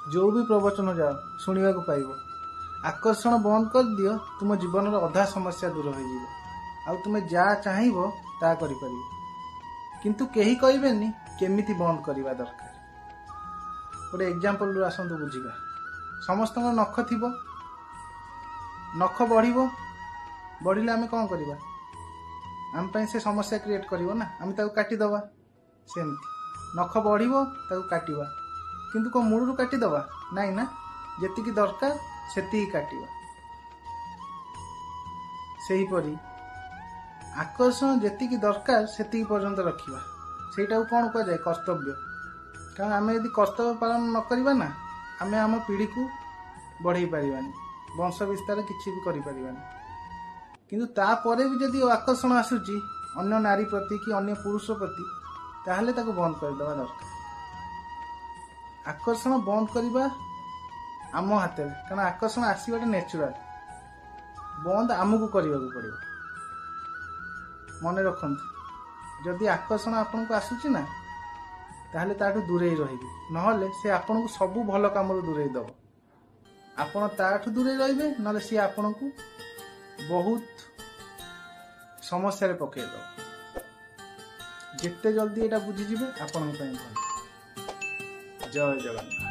जो भी प्रवचन जाओ शुणा पाइब। आकर्षण बंद कर दियो, तुम जीवन अधा समस्या दूर हो। तुम्हें जहाँ चाहब ता कर, किंतु केही कहबेनी केमिति बंद करवा दरकार। गोटे एग्जांपल आसतु बुझा। समस्त नख थी, नख बढ़िले आम कौन करवा, आम से समस्या क्रिएट करिवो ना, आम ताको काटिदबा। सेमती नख बढ़िबो ताको काटिबा, किंतु को मूलरू काटिदबा नाई ना, जेतिकी दरकार सेतिकी काटिबा। सेहीपरि आकर्षण जेतिकी दरकार सेतिकी पर्यंत रखिबा, सेटा कौन कह जाए कर्तव्य। कारण आम यदि कर्तव्य पालन न करिबा ना, आम आम पीढ़ी को बढ़ई पारिबानी, वंश विस्तार किछि भी करि पारिबानी। किंतु तापरे भी जदि आकर्षण आसुची अन्य नारी प्रति कि अन्य पुरुष प्रति, ताहले ताको बंद करदेवा दरकार। आकर्षण बंद करवा आम हाथ में, कारण आकर्षण आसवाटा नेचुराल, बंद आमको करने पड़ो। मन रखु, जदि आकर्षण आपन को आसूची ना, ताहले ताठू दूरे रही, नहले से आपन को सबू भल कम दूरे दब। आपण ताठू दूरे रहिबे, नले सी आपन को बहुत समस्या पकईद। जिते जल्दी एटा बुझीजिबे आपण भल। जय जगन्नाथ।